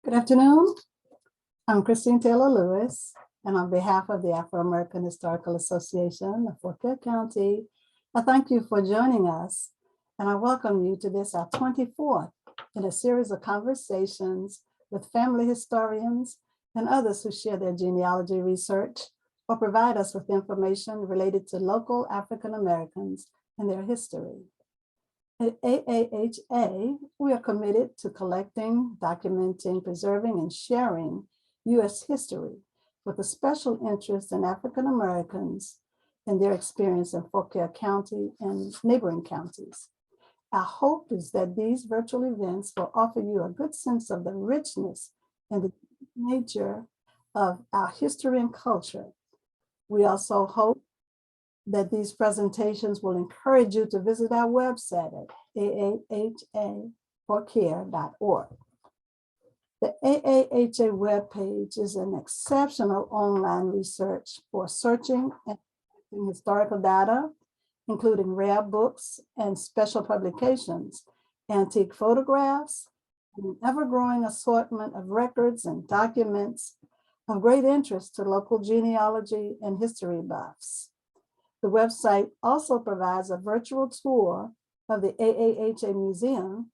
Good afternoon. I'm Christine Taylor Lewis, and on behalf of the Afro-American Historical Association of Fauquier County, I thank you for joining us, and I welcome you to this, our 24th in a series of conversations with family historians and others who share their genealogy research or provide us with information related to local African Americans and their history. At AAHA, we are committed to collecting, documenting, preserving, and sharing U.S. history with a special interest in African Americans and their experience in Fauquier County and neighboring counties. Our hope is that these virtual events will offer you a good sense of the richness and the nature of our history and culture. We also hope that these presentations will encourage you to visit our website at aahafauquier.org. The AAHA webpage is an exceptional online research for searching and historical data, including rare books and special publications, antique photographs, and an ever-growing assortment of records and documents of great interest to local genealogy and history buffs. The website also provides a virtual tour of the AAHA Museum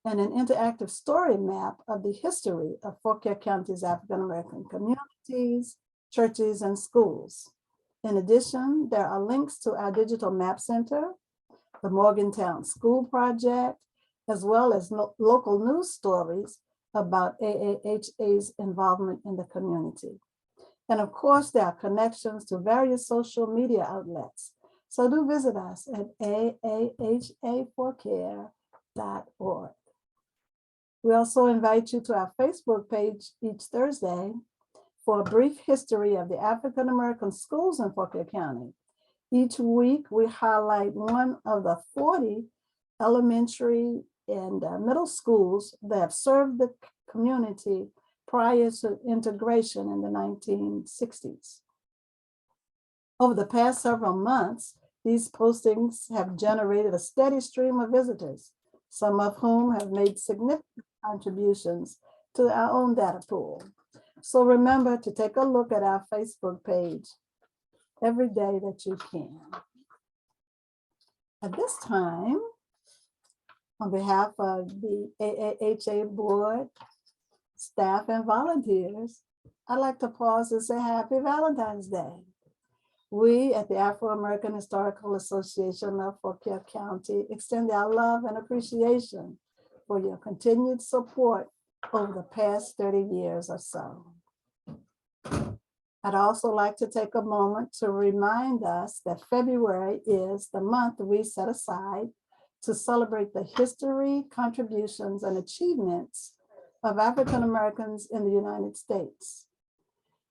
and an interactive story map of the history of Fauquier County's African American communities, churches, and schools. In addition, there are links to our digital map center, the Morgantown School Project, as well as local news stories about AAHA's involvement in the community. And of course, there are connections to various social media outlets. So do visit us at aahafauquier.org. We also invite you to our Facebook page each Thursday for a brief history of the African American schools in Fauquier County. Each week, we highlight one of the 40 elementary and middle schools that have served the community prior to integration in the 1960s. Over the past several months, these postings have generated a steady stream of visitors, some of whom have made significant contributions to our own data pool. So remember to take a look at our Facebook page every day that you can. At this time, on behalf of the AAHA board, staff, and volunteers, I'd like to pause and say Happy Valentine's Day. We at the Afro-American Historical Association of Fauquier County extend our love and appreciation for your continued support over the past 30 years or so. I'd also like to take a moment to remind us that February is the month we set aside to celebrate the history, contributions, and achievements of African Americans in the United States.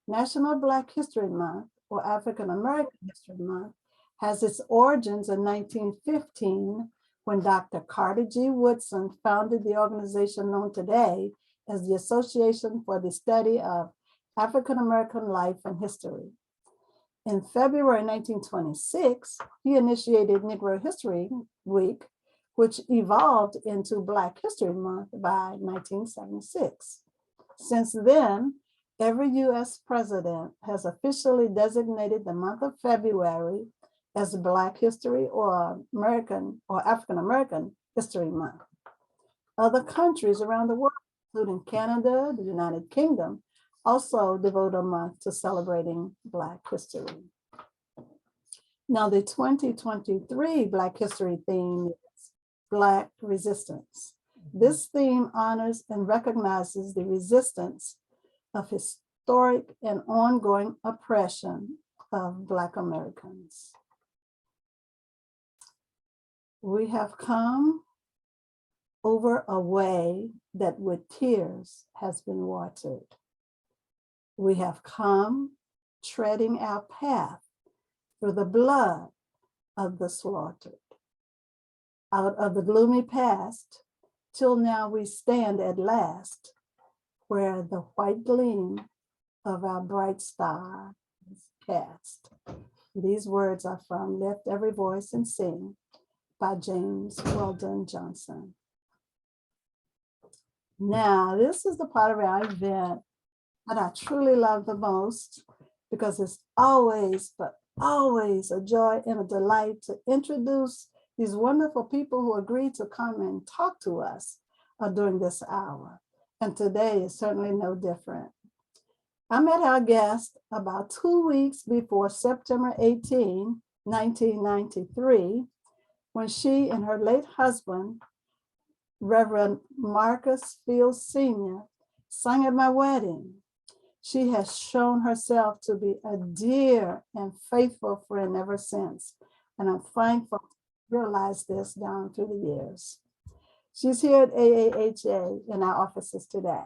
National Black History Month, or African American History Month, has its origins in 1915 when Dr. Carter G. Woodson founded the organization known today as the Association for the Study of African American Life and History. In February 1926, he initiated Negro History Week, which evolved into Black History Month by 1976. Since then, every US president has officially designated the month of February as Black History or American or African American History Month. Other countries around the world, including Canada, the United Kingdom, also devote a month to celebrating Black history. Now, the 2023 Black History theme is Black Resistance. This theme honors and recognizes the resistance of historic and ongoing oppression of Black Americans. We have come over a way that with tears has been watered. We have come treading our path through the blood of the slaughtered. Out of the gloomy past, till now we stand at last, where the white gleam of our bright star is cast. These words are from Lift Every Voice and Sing by James Weldon Johnson. Now, this is the part of our event that I truly love the most because it's always, but always a joy and a delight to introduce these wonderful people who agreed to come and talk to us during this hour. And today is certainly no different. I met our guest about 2 weeks before September 18, 1993, when she and her late husband, Reverend Marcus Fields Sr., sang at my wedding. She has shown herself to be a dear and faithful friend ever since, and I'm thankful to realize this down through the years. She's here at AAHA in our offices today.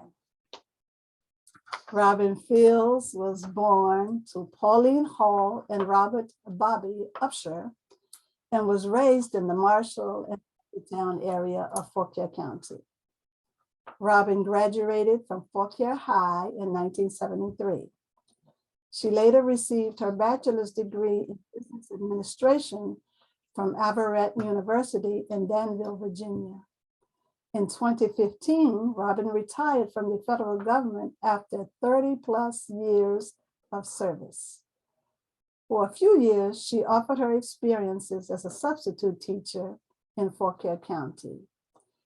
Robin Fields was born to Pauline Hall and Robert Bobby Upshur and was raised in the Marshall and Rectortown area of Fauquier County. Robin graduated from Fauquier High in 1973. She later received her bachelor's degree in business administration from Averett University in Danville, Virginia. In 2015, Robin retired from the federal government after 30 plus years of service. For a few years, she offered her experiences as a substitute teacher in Fauquier County.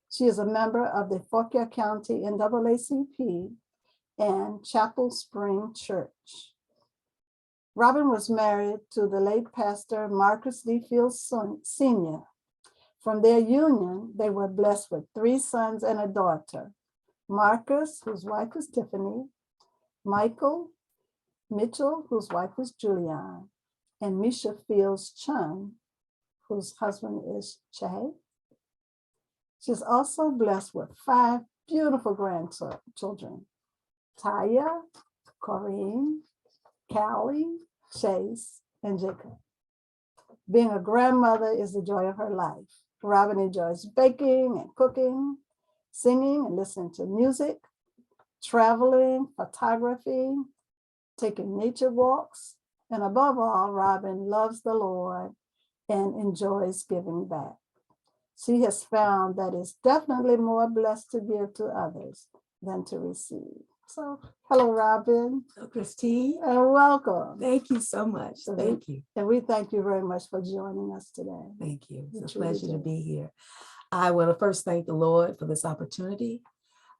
She is a member of the Fauquier County NAACP and Chapel Spring Church. Robin was married to the late pastor Marcus D. Fields Sr. From their union, they were blessed with 3 sons and a daughter: Marcus, whose wife is Tifani, Michael Mitchell, whose wife is Jillian, and Meesha Fields Chun, whose husband is Chhay. She's also blessed with 5 beautiful grandchildren: Taya, Corinne, Cali, Chhay, and Jacob. Being a grandmother is the joy of her life. Robin enjoys baking and cooking, singing and listening to music, traveling, photography, taking nature walks, and above all, Robin loves the Lord and enjoys giving back. She has found that it's definitely more blessed to give to others than to receive. So, hello, Robin. Hello, Christine. And welcome. Thank you so much. Thank you. And we thank you very much for joining us today. Thank you. It's a We truly pleasure to do. be here. I want to first thank the Lord for this opportunity.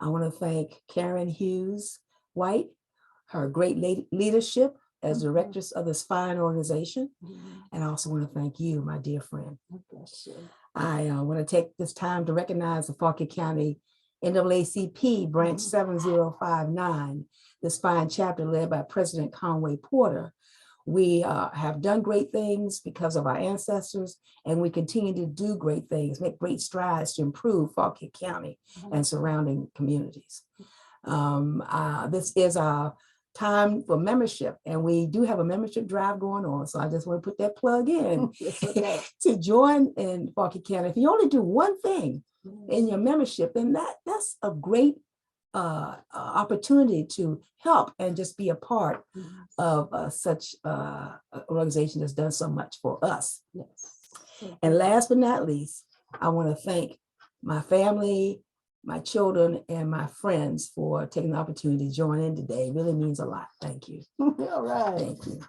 I want to thank Karen Hughes White, her great leadership as directress of this fine organization. And I also want to thank you, my dear friend. Bless you. I want to take this time to recognize the Fauquier County NAACP branch 7059, this fine chapter led by President Conway Porter. We have done great things because of our ancestors, and we continue to do great things, make great strides to improve Fauquier County and surrounding communities. This is our time for membership, and we do have a membership drive going on. So I just want to put that plug in to join in Fauquier County. If you only do one thing in your membership, then that's a great opportunity to help and just be a part of such an organization that's done so much for us. And last but not least, I want to thank my family, my children, and my friends for taking the opportunity to join in today. It really means a lot. Thank you. All right. Thank you.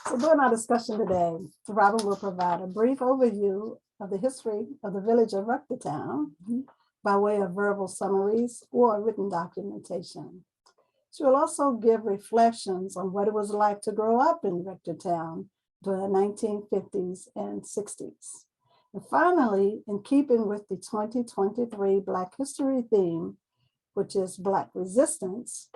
So during our discussion today, Robin will provide a brief overview of the history of the village of Rectortown by way of verbal summaries or written documentation. She will also give reflections on what it was like to grow up in Rectortown during the 1950s and 60s. And finally, in keeping with the 2023 Black History theme, which is Black resistance,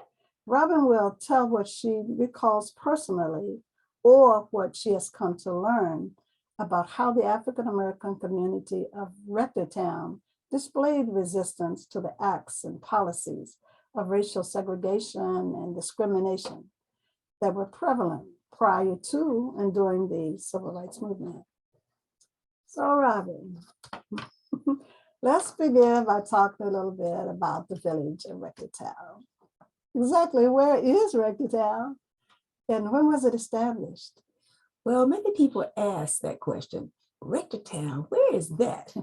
Robin will tell what she recalls personally or what she has come to learn about how the African-American community of Rectortown displayed resistance to the acts and policies of racial segregation and discrimination that were prevalent prior to and during the Civil Rights Movement. So Robin, let's begin by talking a little bit about the village of Rectortown. Exactly where is Rectortown and when was it established? Well, many people ask that question. Rectortown, where is that?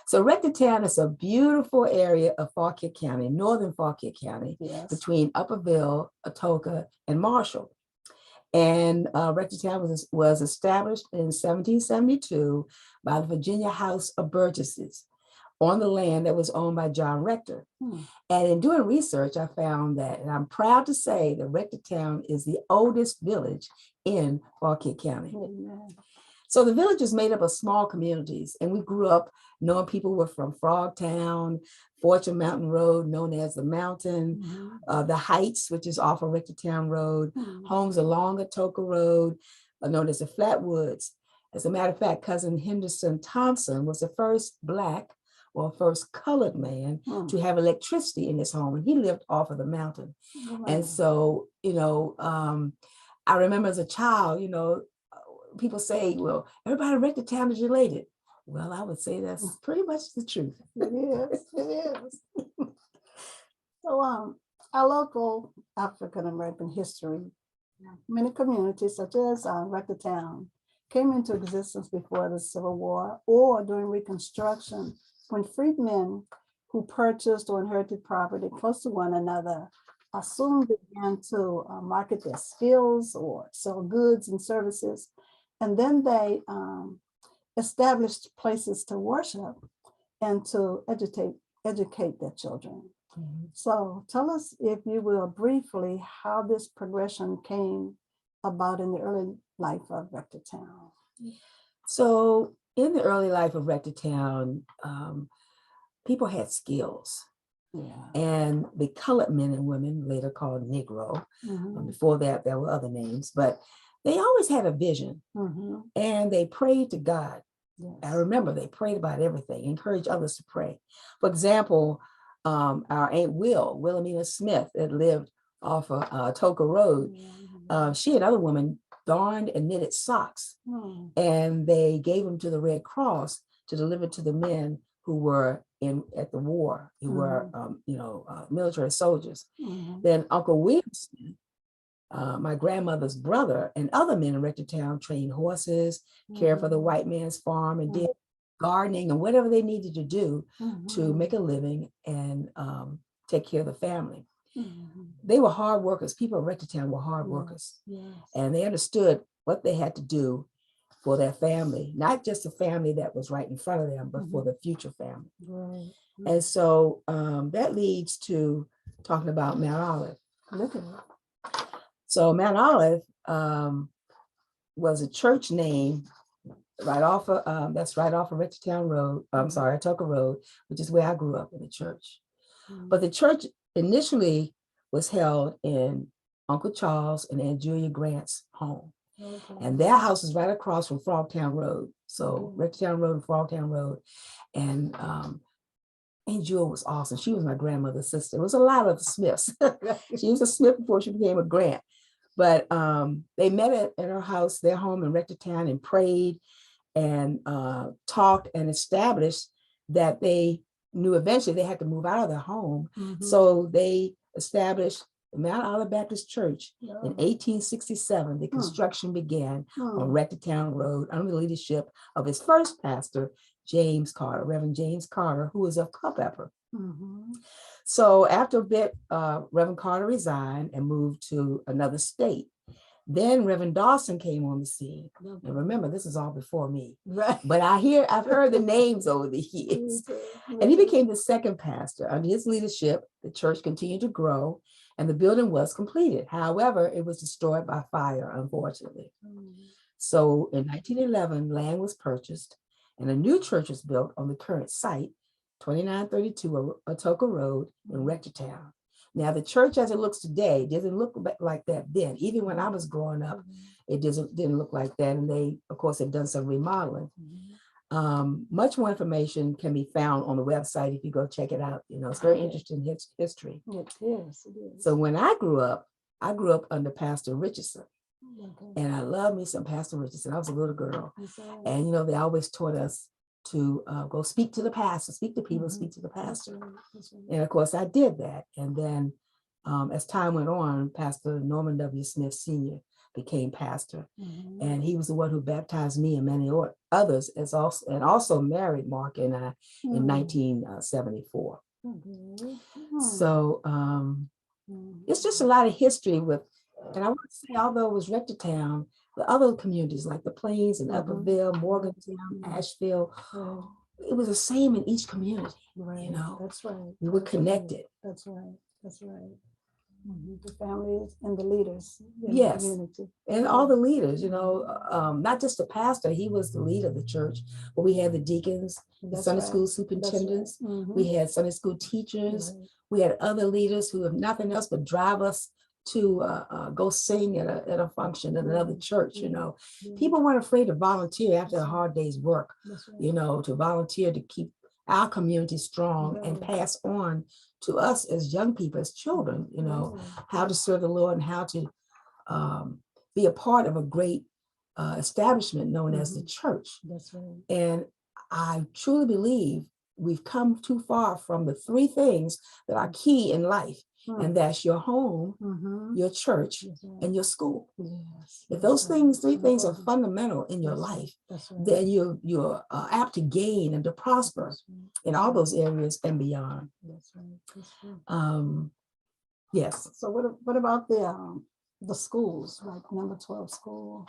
So Rectortown is a beautiful area of Fauquier County, northern Fauquier County, Yes. between Upperville, Atoka, and Marshall. And Rectortown was established in 1772 by the Virginia House of Burgesses on the land that was owned by John Rector. And in doing research, I found that, and I'm proud to say that Rectortown is the oldest village in Fauquier County. Amen. So the village is made up of small communities, and we grew up knowing people were from Frogtown, Fortune Mountain Road, known as the Mountain, the Heights, which is off of Rectortown Road, homes along Atoka Road, known as the Flatwoods. As a matter of fact, cousin Henderson Thompson was the first Black or first colored man to have electricity in his home, and he lived off of the mountain. And so, I remember as a child, people say, well, everybody in Rectortown is related. Well, I would say that's pretty much the truth. It is. So our local African-American history, many communities such as Rectortown came into existence before the Civil War or during Reconstruction, when freedmen who purchased or inherited property close to one another soon began to market their skills or sell goods and services. And then they established places to worship and to educate their children. So tell us, if you will, briefly, how this progression came about in the early life of Rectortown. So in the early life of Rectortown, people had skills. And the colored men and women, later called Negro, before that there were other names, but they always had a vision and they prayed to God. I remember they prayed about everything, encouraged others to pray. For example, our Aunt Wilhelmina Smith, that lived off of Atoka Road, she and other women darned and knitted socks, and they gave them to the Red Cross to deliver to the men who were at the war, who were military soldiers. Then Uncle William Smith, my grandmother's brother, and other men in Rectortown trained horses, cared for the white man's farm, and did gardening and whatever they needed to do to make a living and take care of the family. They were hard workers. People in Rectortown were hard workers, and they understood what they had to do for their family, not just the family that was right in front of them, but for the future family. And so that leads to talking about Mount Olive. Look at it. So Mount Olive was a church name right off of, that's right off of Rectortown Road, Atoka Road, which is where I grew up, in the church. But the church initially was held in Uncle Charles and Aunt Julia Grant's home. And their house is right across from Frogtown Road. So Rectortown Road and Frogtown Road. And Aunt Julia was awesome. She was my grandmother's sister. It was a lot of Smiths. She was a Smith before she became a Grant. But they met at her house, their home in Rectortown, and prayed and talked and established that they knew eventually they had to move out of their home. So they established the Mount Olive Baptist Church in 1867. The construction began on Rectortown Road under the leadership of his first pastor, James Carter, Reverend James Carter, who was of Culpeper. So after a bit, Reverend Carter resigned and moved to another state. Then Reverend Dawson came on the scene. And remember, this is all before me. But I've heard the names over the years. And he became the second pastor. Under his leadership, the church continued to grow and the building was completed. However, it was destroyed by fire, unfortunately. So in 1911, land was purchased and a new church was built on the current site, 2932 Atoka Road in Rectortown. Now, the church as it looks today doesn't look like that then. Even when I was growing up, it didn't look like that. And they, of course, have done some remodeling. Much more information can be found on the website if you go check it out. It's very interesting history. It is. So when I grew up under Pastor Richardson. And I love me some Pastor Richardson. I was a little girl. And, they always taught us to go speak to the pastor, speak to people, speak to the pastor. And of course I did that. And then as time went on, Pastor Norman W. Smith Sr. became pastor. Mhm. And he was the one who baptized me and many others, and also married Mark and I in 1974. Mhm. So it's just a lot of history with, and I want to say, although it was Rectortown, the other communities like the Plains and Upperville, Morgantown, Asheville, it was the same in each community. Right. You know, That's right. we were That's connected. Right. That's right. That's right. The families and the leaders in Yes. the community. And all the leaders, you know, not just the pastor, he was the leader of the church, but we had the deacons, the That's Sunday right. school superintendents, That's right. we had Sunday school teachers, Right. we had other leaders who have nothing else but drive us to go sing at a function at another church. You know, people weren't afraid to volunteer after a hard day's work, That's right. you know, to volunteer to keep our community strong and Right. pass on to us as young people, as children, you know, how to serve the Lord and how to be a part of a great establishment known as the church. That's right. And I truly believe we've come too far from the three things that are key in life, and that's your home, your church, and your school. Yes. If those things, three things are fundamental in your life, then you're apt to gain and to prosper in all those areas and beyond. That's right. That's right. Yes. So what about the schools, like number 12 school?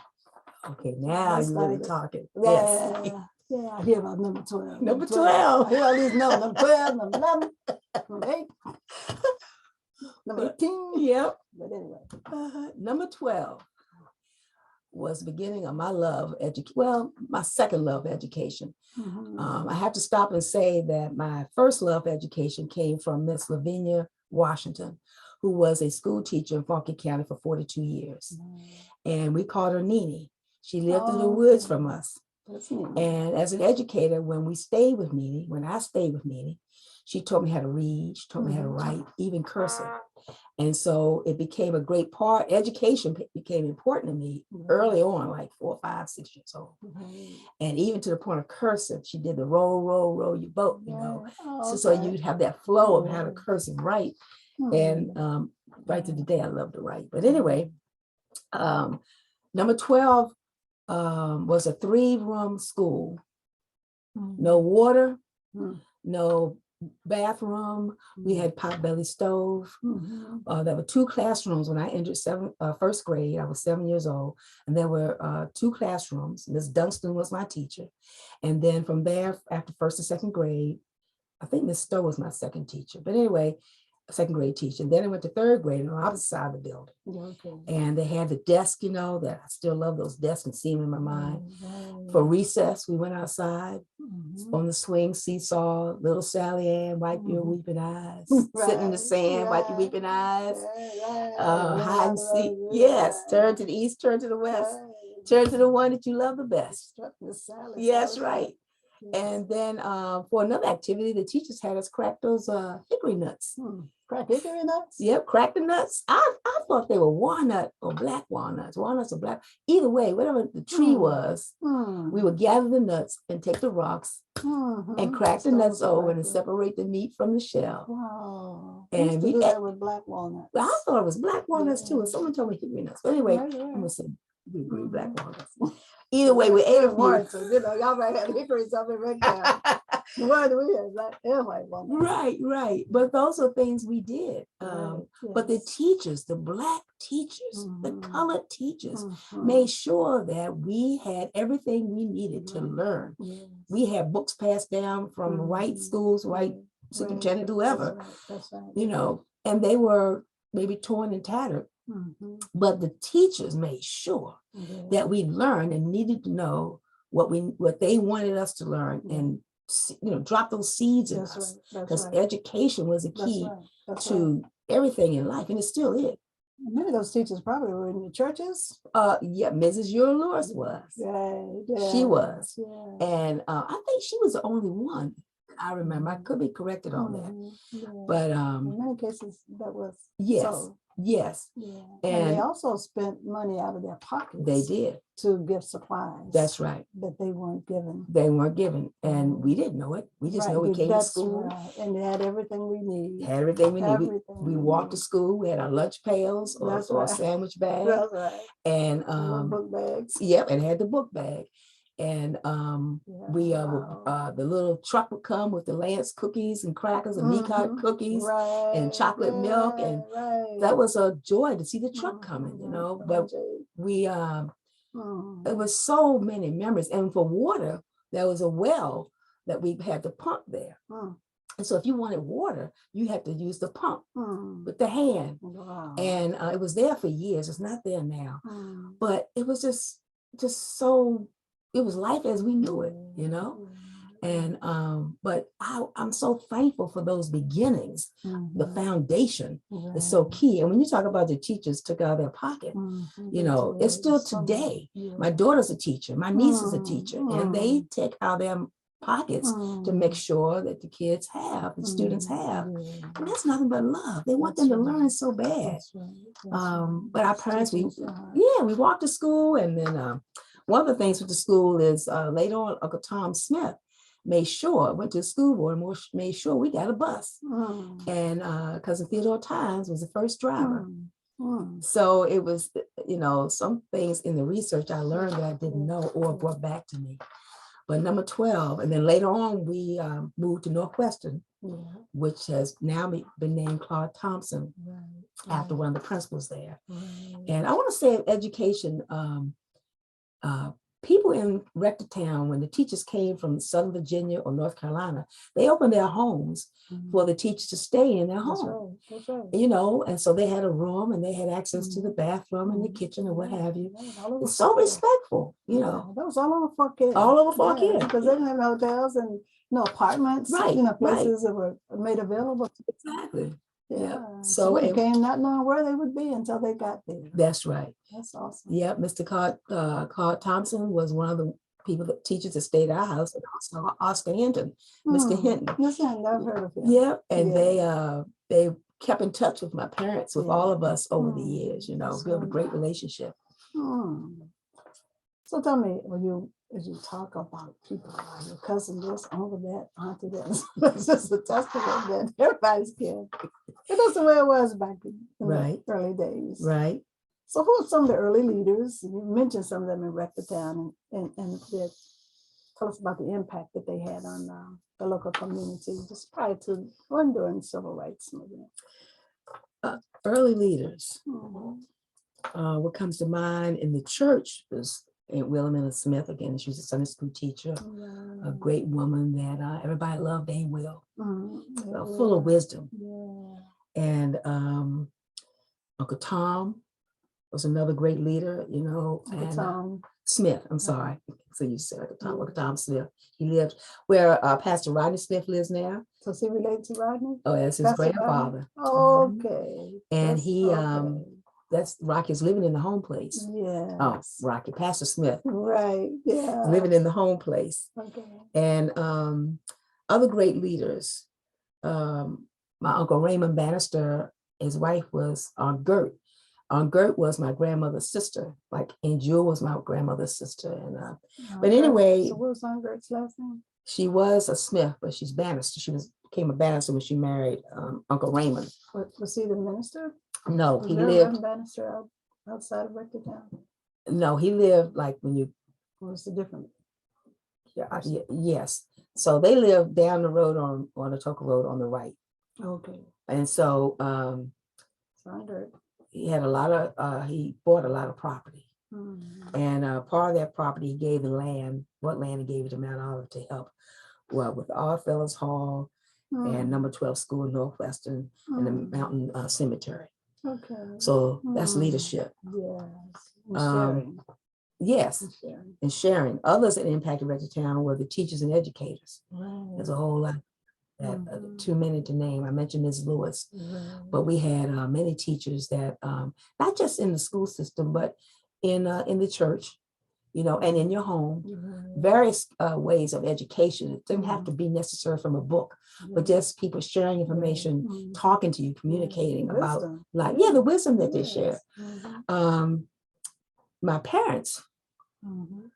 Okay, now you're really talking. Yeah, Yes. yeah, I hear about number 12. Number 12. I hear all these numbers, number 12, number 11, number 8, number 18. Yep. But anyway. Number 12 was the beginning of my love education. Well, my second love education. I have to stop and say that my first love education came from Miss Lavinia Washington, who was a school teacher in Fauquier County for 42 years. And we called her Nene. She lived in the woods from us. And as an educator, when I stayed with Nene, she taught me how to read, she taught me how to write, even cursive. And so it became a great part. Education became important to me early on, like 4, 5, 6 years old. And even to the point of cursive, she did the roll, roll, roll your boat, you know. So you'd have that flow of how to cursive write. And right to the day, I love to write. But anyway, number 12 was a 3-room school. No water, no bathroom. We had potbelly stove. There were 2 classrooms when I entered first grade. I was 7 years old, and there were 2 classrooms. Miss Dunstan was my teacher, and then from there, after 1st and 2nd grade, I think Miss Stowe was my second teacher. But anyway, second grade teacher. And then I went to 3rd grade on the opposite side of the building. And they had the desk, you know, that I still love those desks and see them in my mind. For recess, we went outside on the swing, seesaw, little Sally Ann, wipe your weeping eyes, sit in the sand, wipe your weeping eyes, hide and seek. Yes, turn to the east, turn to the west, turn to the one that you love the best. Yes, right. And then for another activity, the teachers had us crack those hickory nuts. Crack hickory nuts? Yep, crack the nuts. I thought they were walnut or black walnuts or black. Either way, whatever the tree was, we would gather the nuts and take the rocks and crack the nuts open and separate the meat from the shell. Wow. And we do that with black walnuts. I thought it was black walnuts too, and someone told me hickory nuts. But anyway, I'm gonna say we agree black walnuts. Either way, we ate a few. So, you know, y'all might have hickories up in Rectortown. The one we have black and white walnuts. Right. But those are things we did. But the teachers, the black teachers, the colored teachers made sure that we had everything we needed to learn. We had books passed down from white schools, white superintendent, whoever, you know, and they were maybe torn and tattered. But the teachers made sure that we learned and needed to know what they wanted us to learn, and you know, drop those seeds in us, because education was a key to everything in life, and it still is. Many of those teachers probably were in the churches. Yeah, Mrs. Lewis was. She was, and I think she was the only one I remember. I could be corrected on that. Yeah. But In many cases, that was yes, so. yes. Yeah. And And they also spent money out of their pockets. they did. To give supplies. That's right. That they weren't given. They weren't given. And we didn't know it. We just know we came to school. Right. And they had everything we need. Had everything we needed. Everything We walked to school. We had our lunch pails or a sandwich bag. That's right. And book bags. Yep, and had the book bag. And the little truck would come with the Lance cookies and crackers and Meecut cookies and chocolate milk. And that was a joy to see the truck coming, you know. But we it was so many memories. And for water, there was a well that we had to pump there. And so if you wanted water, you had to use the pump with the hand. Wow. And it was there for years. It's not there now. But it was just so, it was life as we knew it, you know? And but I'm so thankful for those beginnings. The foundation is so key. And when you talk about the teachers took out of their pocket, you know, it's still today. My daughter's a teacher, my niece is a teacher, and they take out their pockets to make sure that the kids have, the students have. And that's nothing but love. They want them to learn so bad. But our parents, we walked to school. And then one of the things with the school is later on, Uncle Tom Smith went to the school board and made sure we got a bus. And Cousin Theodore Tynes was the first driver. So it was, you know, some things in the research I learned that I didn't know or brought back to me. But number 12, and then later on we moved to Northwestern, which has now been named Claude Thompson after one of the principals there. And I want to say education, people in Rectortown, when the teachers came from Southern Virginia or North Carolina, they opened their homes for the teachers to stay in their home. That's right. You know, and so they had a room and they had access to the bathroom and the kitchen and what have you. It's so respectful, you know. That was all over Fauquier. All over Fauquier. Because they didn't have hotels and apartments, places that were made available. Exactly. Yeah. So it came not knowing where they would be until they got there. That's right. That's awesome. Yeah, Mr. Claude Thompson was one of the teachers that stayed at our house, and also Oscar Hinton, Mr. Hinton. Mr. Hinton, I've heard of him. Yeah, and they kept in touch with my parents, with all of us over the years, you know, built a great relationship. So tell me, as you talk about people, your cousin this, uncle that, auntie this, it's just a testament that everybody's kid. It was the way it was back in the early days. Right. So who are some of the early leaders? You mentioned some of them in Rectortown, and tell us about the impact that they had on the local community, just prior to or during civil rights movement. Early leaders. What comes to mind in the church is Aunt Wilhelmina Smith. Again, she was a Sunday school teacher, a great woman that everybody loved. Aunt Will, full of wisdom. And Uncle Tom was another great leader, you know. Uncle Tom Smith, I'm sorry. So you said Uncle Tom Smith. He lived where Pastor Rodney Smith lives now. So is he related to Rodney? Oh, that's his grandfather. Okay. And he that's Rocky's living in the home place. Yeah. Oh, Rocky, Pastor Smith. Right. Yeah. Living in the home place. Okay. And other great leaders. My Uncle Raymond Bannister, his wife was Aunt Gert. Aunt Gert was my grandmother's sister. Like Aunt Jewel was my grandmother's sister. And but anyway. So what was Aunt Gert's last name? She was a Smith, but she's Bannister. She became a Bannister when she married Uncle Raymond. Was he the minister? No, Was he there lived. a Bannister outside of Rectortown? No, he lived like when you. What was the difference? Yes. So they lived down the road on the Toka Road on the right. Okay. And so he had a lot of, he bought a lot of property. And part of that property he gave the land, what land he gave it to Mount Olive to help with Odd Fellows Hall and number 12 School in Northwestern and the Mountain Cemetery. Okay. So that's leadership. Yes. And sharing. Others that impacted Rectortown were the teachers and educators. There's a whole lot. Too many to name. I mentioned Ms. Lewis, but we had many teachers that not just in the school system, but in the church you know, and in your home, Mhm. various ways of education. It doesn't have Mhm. to be necessary from a book, but just people sharing information, Mhm. talking to you, communicating about Wisdom. life. Yeah, the wisdom that they share. Yes. Mhm. My parents Mhm.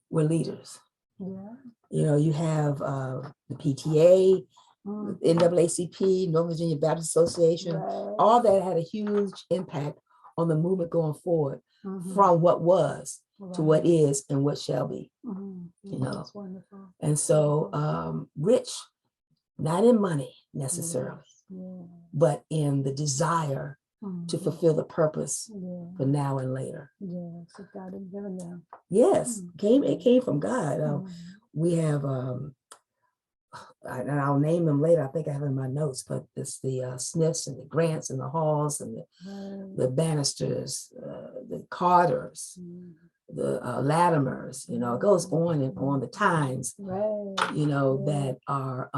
were leaders. Yeah. You know, you have the PTA, Mhm. NAACP, Northern Virginia Baptist Association, Right. all that had a huge impact on the movement going forward Mhm. from what was to what Right. is and what shall be, Mhm. you know. That's wonderful. And so rich, not in money necessarily, Yeah. but in the desire to Mhm. fulfill the purpose Yeah. for now and later. Yes, it God has given them. Yes, Mhm. it came from God. Mhm. We have and I'll name them later. I think I have in my notes, but it's the Smiths and the Grants and the Halls and the Bannisters, the Carters, Mhm. the Latimers. You know, it goes on and on. The Times, Right. you know, Yeah. that are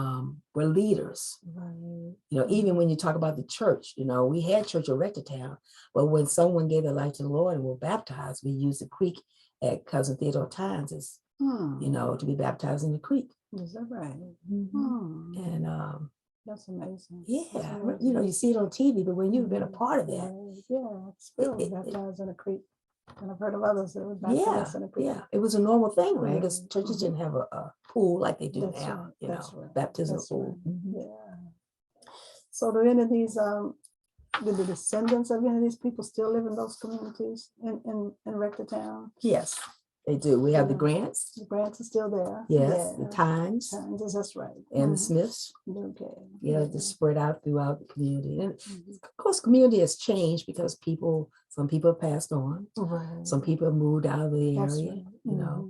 were leaders. Right. You know, even when you talk about the church, you know, we had church at Rectortown, but when someone gave their life to the Lord and were baptized, we used the creek at Cousin Theodore Times as, you know, to be baptized in the creek. Is that right? And That's amazing. yeah, That's you know, amazing. you see it on TV, but when you've been a part of that, Right. Yeah, still baptized in a creek. And I've heard of others that were yeah, baptized in a creek. yeah, it was a normal thing, right? Because Mhm. churches didn't have a pool like they do That's now, right. you That's know, right. baptismal That's pool. right. Yeah. So do any of these do the descendants of any of these people still live in those communities in Rectortown? Yes, they do. We have the Yeah. Grants, The Grants are still there. yes, Yeah. the Times, Times, that's right. and the Smiths. Okay. Yeah, just spread out throughout the community. And Mhm. of course, community has changed because some people have passed on, Right. some people have moved out of the That's area, right. you know.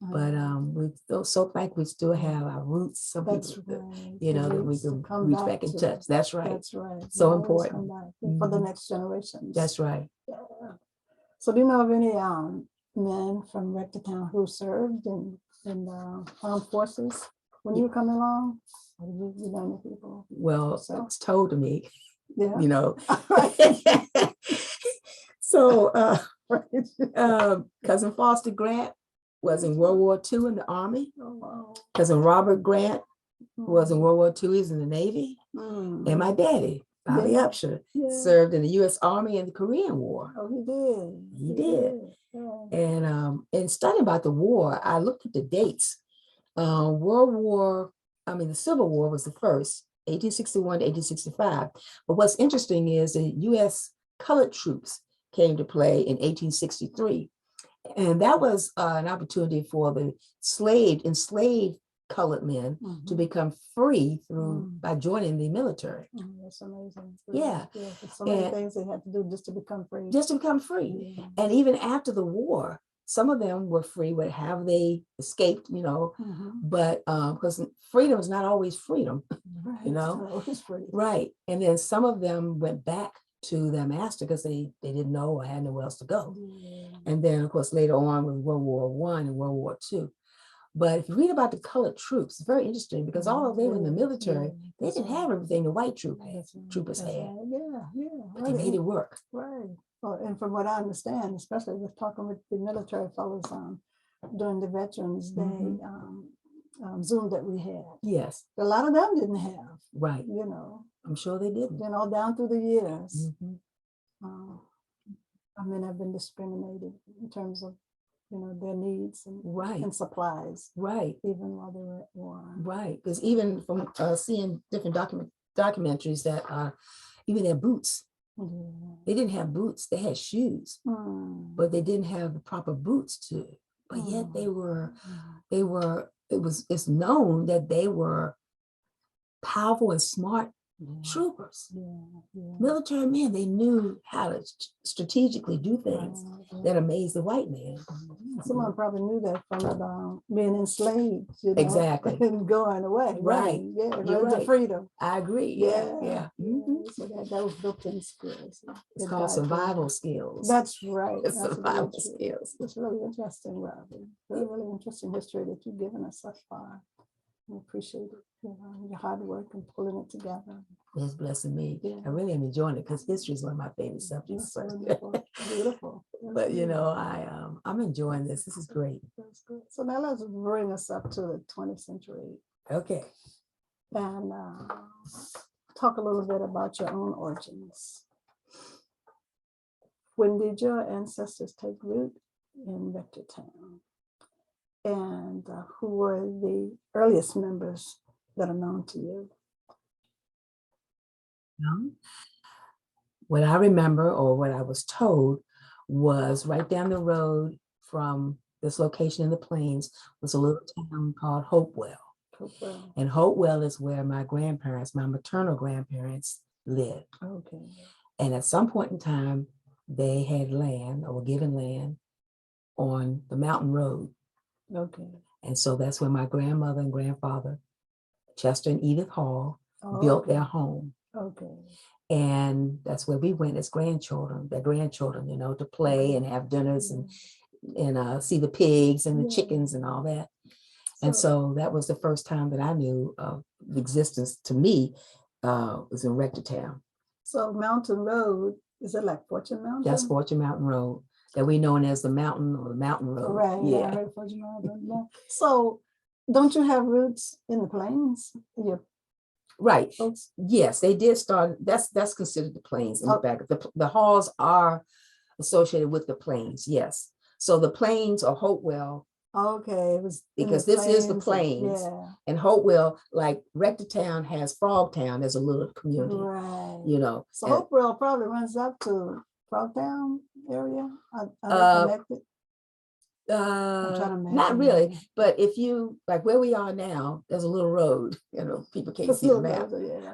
Mhm. But we still so thank we still have our roots. Some That's people, right. you The know, that we roots to can come reach back back in to. touch. That's right. That's right. So They always important. come back for the next generations. That's right. Yeah. So do you know of any men from Rectortown who served in the armed forces when you were coming along? Or did you know any people? Well, So- it's told to me, Yeah. you know. So Cousin Foster Grant was in World War II in the Army. Oh, wow. Cousin Robert Grant was in World War II, he's in the Navy. Mm. And my daddy, Bobby Yeah. Upshur, Yeah. served in the U.S. Army in the Korean War. Oh, he did. He did. Yeah. And studying about the war, I looked at the dates. The Civil War was the first, 1861 to 1865. But what's interesting is the U.S. colored troops came to play in 1863. And that was an opportunity for the enslaved colored men to become free by joining the military. That's amazing. Yeah. So many things they had to do just to become free. Just to become free. Yeah. And even after the war, some of them were free, but have they escaped, you know, but because freedom is not always freedom, Right. you know, right. And then some of them went back to their master because they didn't know or had nowhere else to go. Yeah. And then of course later on with World War I and World War II. But if you read about the colored troops, it's very interesting because although they were in the military, they didn't have everything the white troopers had. Yeah. But they made it work. Right. Well, and from what I understand, especially with talking with the military fellows during the Veterans Day Zoom that we had. Yes. A lot of them didn't have. Right. You know. I'm sure they didn't. You know, down through the years. I've been discriminated in terms of, you know, their needs and supplies. Right. Even while they were at war. Right. Because even from seeing different documentaries that even their boots, they didn't have boots, they had shoes, but they didn't have the proper boots to, but yet it's known that they were powerful and smart troopers. Military men, they knew how to strategically do things that amazed the white man. Someone probably knew that from being enslaved, you know, exactly, and going away. Right. Yeah, You're right. To freedom. I agree. Yeah. So that was built-in skills. It's called survival skills. That's right. It's survival skills. It's really interesting, Robbie. Really interesting history that you've given us thus far. We appreciate it. You know, your hard work and pulling it together. It's blessing me. Yeah. I really am enjoying it because history is one of my favorite subjects. That's wonderful. Beautiful. But you know, I'm enjoying this. This is great. That's good. So now let's bring us up to the 20th century Okay. and talk a little bit about your own origins. When did your ancestors take root in Rectortown? And who were the earliest members that are known to you? What I remember, or what I was told, was right down the road from this location in the plains was a little town called Hopewell. Hopewell. And Hopewell is where my grandparents, my maternal grandparents, lived. Okay. And at some point in time, they had land or were given land on the mountain road. Okay. And so that's where my grandmother and grandfather, Chester and Edith Hall, Oh, built okay. their home. Okay. And that's where we went as grandchildren, their grandchildren, you know, to play and have dinners and see the pigs and the chickens and all that. And so that was the first time that I knew of the existence to me was in Rectortown. So Mountain Road, is it like Fortune Mountain? That's Fortune Mountain Road, that we know as the mountain or the mountain road. Right. Yeah. I heard Fortune Mountain. So don't you have roots in the plains? Your Right. folks? Yes, they did start. That's considered the plains in the back. The halls are associated with the plains. Yes. So the plains or Hopewell. Okay, it was Because this is the plains. Yeah. And Hopewell, like Rectortown has Frogtown as a little community. Right. You know. So Hopewell probably runs up to Frogtown area. Are they connected? Not really, but if you like where we are now, there's a little road. You know, people can't see the map,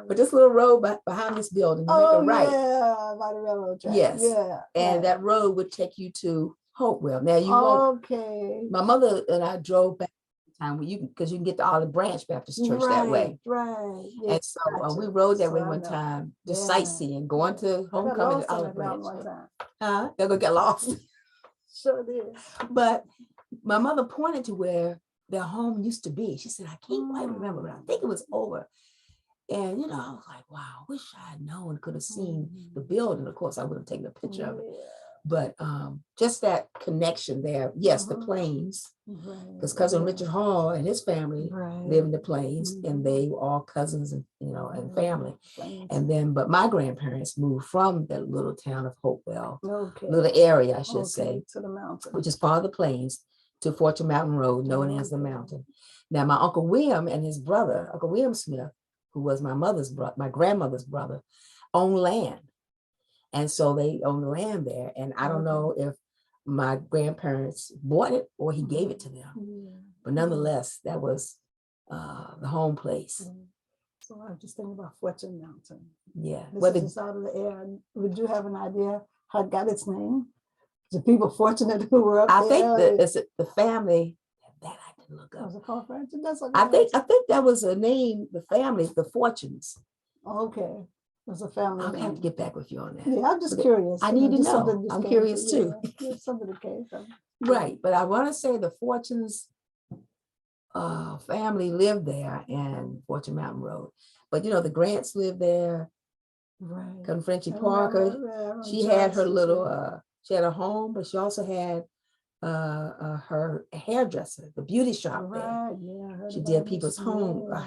but this little road behind this building, you make a right. Yeah, by the railroad track. Yes, yeah, and that road would take you to Hopewell. Now you won't. Okay. My mother and I drove back time when because you can get to Olive Branch Baptist Church that way. Right. Yes, and so we rode that way one time, just sightseeing, going to homecoming at Olive Branch. They're gonna get lost. Sure did. But my mother pointed to where their home used to be. She said, I can't quite remember, but I think it was over. And, you know, I was like, wow, I wish I had known, could have seen the building. Of course, I would have taken a picture of it. But just that connection there. Yes, the plains, because cousin Richard Hall and his family live in the plains, and they were all cousins and, you know, and family. And then, but my grandparents moved from that little town of Hopewell, little area, I should say, to the mountain, which is part of the plains, to Fortune Mountain Road, known as the mountain. Now, my Uncle William and his brother, Uncle William Smith, who was my grandmother's brother, owned land. And so they owned the land there. And I don't know if my grandparents bought it or he gave it to them. But nonetheless, that was the home place. So I'm just thinking about Fortune Mountain. Yeah. This is just out of the air. Would you have an idea how it got its name? The people fortunate who were up there? I think it's the family that I can look up. Was it called Fortune? I think that was a name, the family, the Fortunes. Okay. It was a family. I'll have to get back with you on that. Yeah, I'm just curious. I need to know. I'm curious too. Something that came from. Right. But I want to say the Fortunes family lived there and Fortune Mountain Road. But you know, the Grants lived there. Right. Cousin Frenchie Parker. She had her little she had a home, but she also had her hairdresser, the beauty shop there. Yeah, she did people's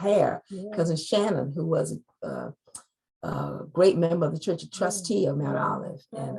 hair. Cousin Shannon, who was great member of the Church of Trustee of Mount Olive, and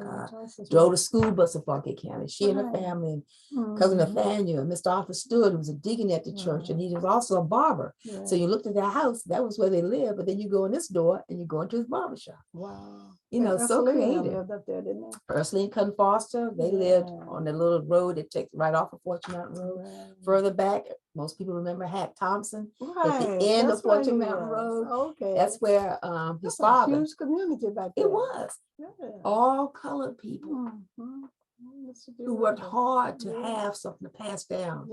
drove the school bus of Fauquier County. She and her family, and cousin Nathaniel, and Mr. Arthur Stewart, who was a deacon at the church, and he was also a barber. So you looked at their house, that was where they lived, but then you go in this door and you go into his barber shop. Wow. You know, so creative. Lived up there, didn't they? Ursula and Cousin Foster, they lived on the little road that takes right off of Fortune Mountain Road. Further back, most people remember Hack Thompson at the end of Fortune Mountain Road. That's where his father. A huge community back there. It was. All colored people who worked hard to have something to pass down.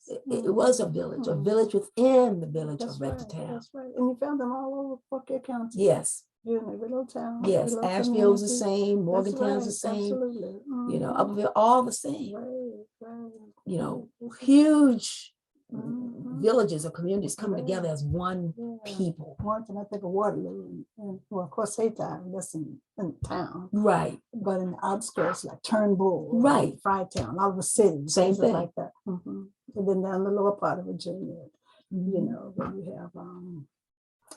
It was a village within the village of Rectortown. That's right. And you found them all over Fauquier County. Yes. In every little town. Yes, Asheville's the same, Morgantown's the same, you know, Upperville, all the same. You know, huge villages or communities coming together as one people. Warrenton, I think of Waterloo, and well, of course, Haytown, that's in town. Right. But in the outskirts, like Turnbull, Right. Frytown, all the cities, Same thing. like that. And then down the lower part of Virginia, you know, where you have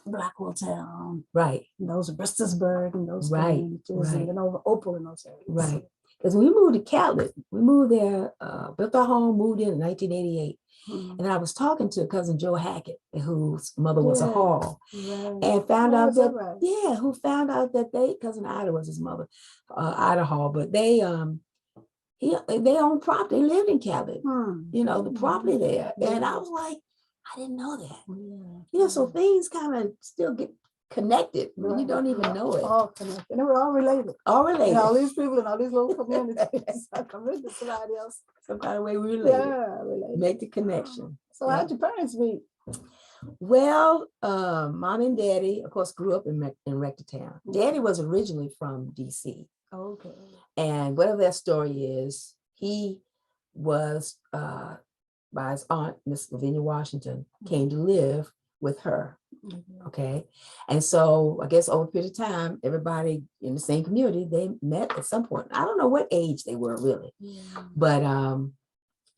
Blackwell Town, right? And those Bristolsburg and those communities, and then over Opal in those areas. Right. Because when we moved to Cali, we moved there, built our home, moved in 1988. And I was talking to cousin Joe Hackett, whose mother was a Hall, and found out that, who found out that cousin Ida was his mother, Ida Hall, but they owned property, they lived in Cali, you know, the property there. And I was like, I didn't know that. You know, so things kind of still get connected when you don't even know it. All connected. And we're all related. All related. And all these people in all these little communities are committed to somebody else. Some kind of way we related. Yeah, related. Make the connection. So how'd your parents meet? Well, mom and daddy, of course, grew up in Rectortown. Daddy was originally from DC. Okay. And whatever that story is, he was by his aunt, Miss Lavinia Washington, came to live with her. Okay. And so I guess over a period of time, everybody in the same community, they met at some point. I don't know what age they were really, but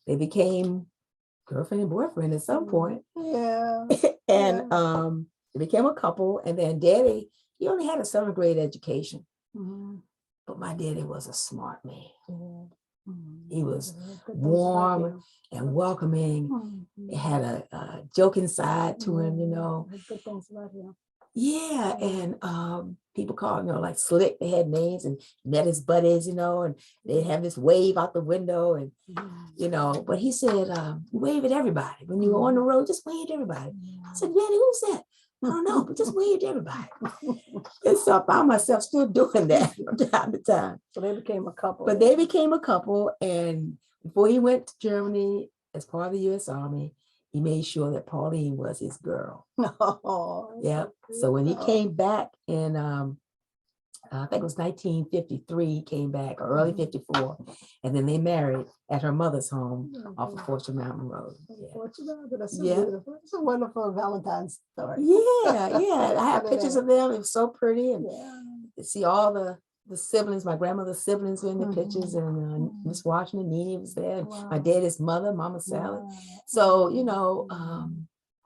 they became girlfriend and boyfriend at some point. Yeah. And they became a couple. And then daddy, he only had a 7th grade education. But my daddy was a smart man. He was warm and welcoming. He had a joking side to him, you know. Good things about him. Yeah, and people called him, you know, like Slick. They had names and met his buddies, you know, and they'd have this wave out the window, and you know. But he said, "Wave at everybody when you go on the road. Just wave at everybody." I said, "Daddy, who's that?" I don't know, but just wave at everybody. And so I found myself still doing that from time to time. So they became a couple. But they became a couple, and before he went to Germany as part of the U.S. Army, he made sure that Pauline was his girl. Yeah. So when he came back in, I think it was 1953, he came back, or early 54, and then they married at her mother's home off of Fortune Mountain Road. That's so beautiful. It's a wonderful Valentine's story. Yeah, yeah. I have pictures of them. It was so pretty, and you see all the siblings, my grandmother's siblings were in the pictures, and Miss Washington, Nene was there, and my daddy's mother, Mama Sally. So, you know,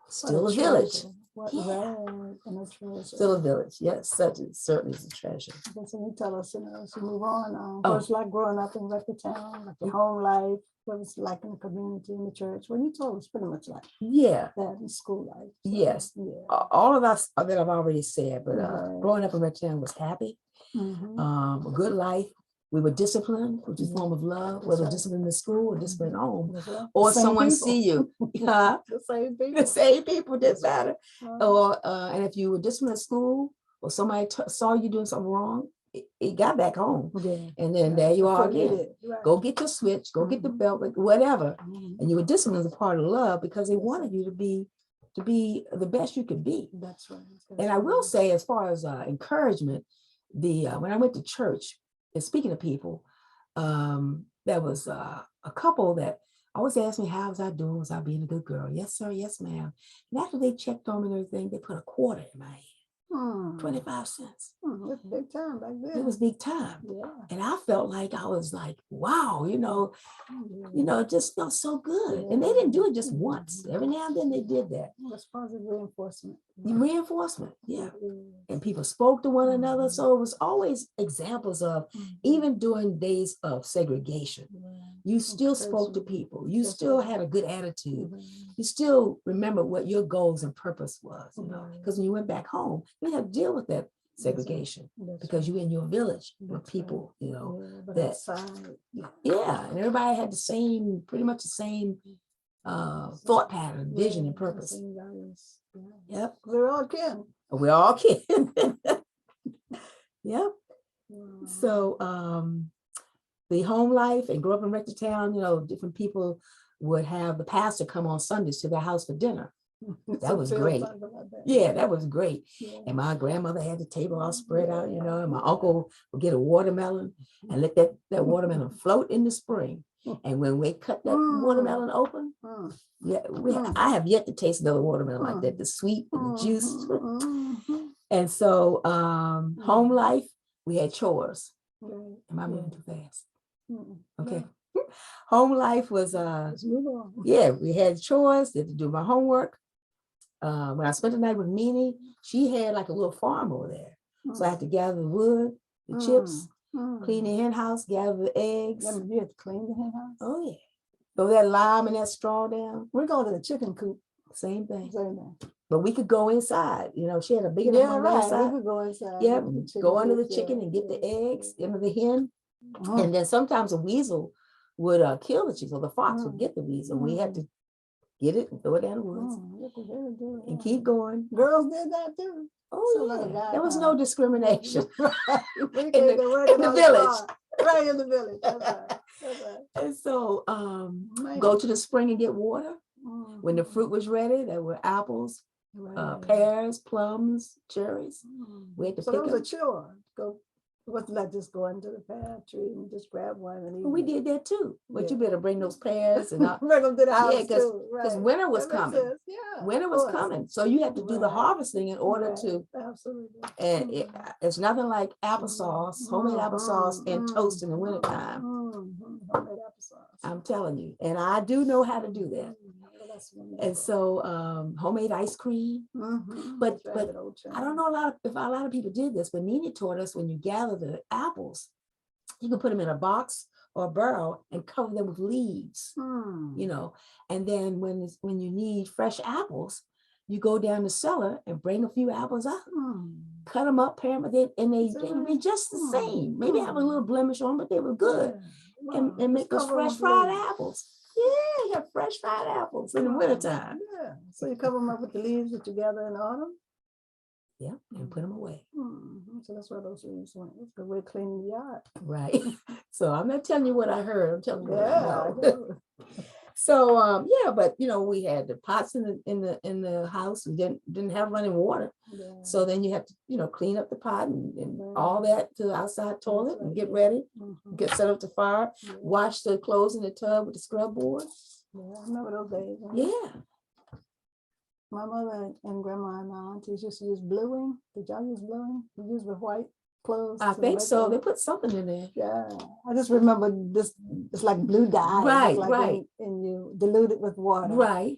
still a village. Still a village. Yes, certainly is a treasure. So you tell us, you know, as you move on, what it's like growing up in Rectortown, like your home life, what it's like in the community, in the church. Well, you told us pretty much like that in school life. So, yes. All of us that I've already said, but growing up in Rectortown was happy. A good life. We were disciplined, which is a form of love, whether discipline in school or discipline at home, or someone see you. The same people didn't matter. Or and if you were disciplined at school, or somebody saw you doing something wrong, it got back home, and then there you are again. Go get your switch, go get the belt, whatever, and you were disciplined as a part of love because they wanted you to be the best you could be. That's right. And I will say, as far as encouragement, when I went to church, and speaking of people, there was a couple that always asked me, how was I doing? Was I being a good girl? Yes, sir. Yes, ma'am. And after they checked on me and everything, they put a quarter in my hand. 25 cents. It was big time back then. It was big time. And I felt like I was like, wow, you know, it just felt so good. And they didn't do it just once. Every now and then they did that. It's positive reinforcement. Reinforcement, and people spoke to one another. So it was always examples of, even during days of segregation, you still spoke to people. You still had a good attitude. You still remember what your goals and purpose was, you know, because when you went back home, you had to deal with that segregation because you're in your village with people, you know, and everybody had pretty much the same thought pattern, vision, and purpose. Yep. We're all kin. We're all kin. Yep. So the home life and grew up in Rectortown, you know, different people would have the pastor come on Sundays to their house for dinner. That was great. Yeah, that was great. And my grandmother had the table all spread out, you know, and my uncle would get a watermelon and let that watermelon float in the spring. And when we cut that watermelon open, yeah, I have yet to taste another watermelon like that, the sweet and the juice. And so home life, we had chores. Am I moving too fast? Okay. Home life was, yeah, we had chores, had to do my homework. When I spent the night with Meanie, she had like a little farm over there. So I had to gather the wood, the chips, clean the hen house, gather the eggs. You had to clean the hen house? Oh, yeah. Throw that lime and that straw down. We're going to the chicken coop. Same thing. Same thing. But we could go inside. You know, she had a big enough one inside. We could go inside. Yeah, go under the chicken and get the eggs, into the hen. And then sometimes a weasel would kill the chicken. So the fox would get the weasel. We had to get it and throw it down the woods and keep going. Girls did that too. Oh, yeah. There was no discrimination in the village. Right in the village. That's right. That's right. And so go to the spring and get water. When the fruit was ready, there were apples, pears, plums, cherries. We had to pick them. So it was a chore. It wasn't like just going to the pear tree and just grab one and eat. We did that too. But you better bring those pears and bring them to the house too. Because winter was coming. Winter was coming. So you have to do the harvesting in order to. Absolutely. And it's nothing like applesauce, homemade applesauce and toast in the wintertime. Homemade applesauce. I'm telling you. And I do know how to do that. And so homemade ice cream. But I don't know if a lot of people did this, but Nina taught us when you gather the apples, you can put them in a box or a barrel and cover them with leaves, you know. And then when you need fresh apples, you go down the cellar and bring a few apples out, cut them up, pair them, and they would be just the same. Maybe have a little blemish on, but they were good. And make those fresh fried apples. Yeah, you have fresh fried apples in the wintertime. Yeah. So you cover them up with the leaves that you gather in autumn? Yeah, and put them away. So that's where those leaves went. That's the way cleaning the yard. Right. So I'm not telling you what I heard. I'm telling you what I know. So yeah, but you know, we had the pots in the house. We didn't have running water. So then you have to, you know, clean up the pot and all that to the outside toilet and get ready, get set up the fire, wash the clothes in the tub with the scrub board. Yeah, I remember those days. Yeah. My mother and grandma and my aunties used to use bluing. Did y'all use bluing? You use with white clothes? I think so. They put something in there. Yeah. I just remember this, it's like blue dye. Right. And you dilute it with water. Right.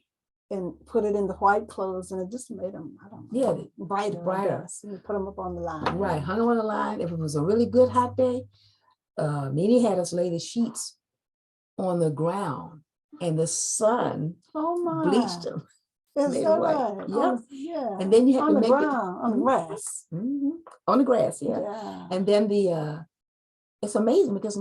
And put it in the white clothes, and it just made them, I don't know, brighter. And you put them up on the line. Right, hung them on the line. If it was a really good hot day, Meanie had us lay the sheets on the ground, and the sun bleached them. Is that right? Yep. Yeah. And then you had on to the make ground, on the grass. On the grass, yeah. And then it's amazing because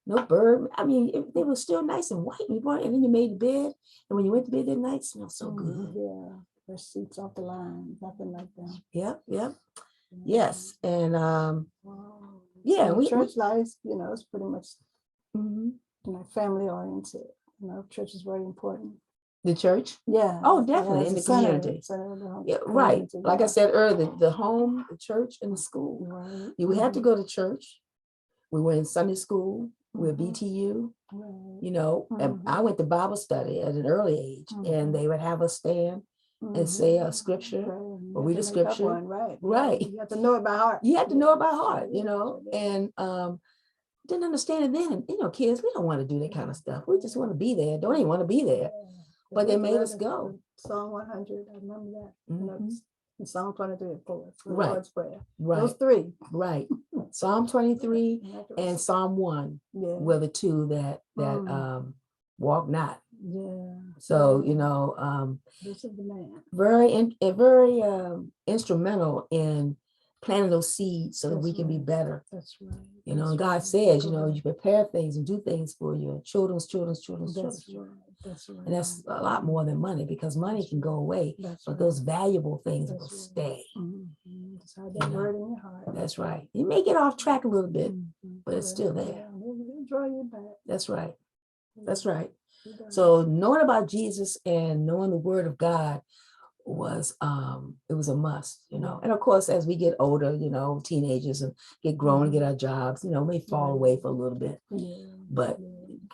no bird. I mean, they were still nice and white. And then you made the bed. And when you went to bed that night, it smelled so good. Yeah. Fresh sheets off the line. Nothing like that. Yep. Yes. And yeah. So church life, you know, it's pretty much you know, family oriented. You know, church is very important. The church? Yeah. Oh, definitely in the community. Yeah, right. Like I said earlier, the home, the church, and the school. Right. We had to go to church. We were in Sunday school. We were BTU. You know, and I went to Bible study at an early age, and they would have us stand and say a scripture or read a scripture. Right. You have to know it by heart. You have to know it by heart, you know, and didn't understand it then. You know, kids, we don't want to do that kind of stuff. We just want to be there. Don't even want to be there. But they made us go. Psalm 100, I remember that. And Psalm 23, of course. The Right. Lord's Prayer. Right. Those three. Right. Psalm 23 and Psalm 1 were the two that walk not. Yeah. So, you know, This is the man. very instrumental in planting those seeds so that we can be better. That's right. You know, and God says, you know, you prepare things and do things for your children's children. That's right. That's right. And that's a lot more than money, because money can go away, but those valuable things will stay. Just have that word in your heart. That's right. You may get off track a little bit, but it's still there. Draw you back. That's right. That's right. So knowing about Jesus and knowing the word of God was it was a must, you know. And of course, as we get older, you know, teenagers and get grown and get our jobs, you know, may fall away for a little bit. But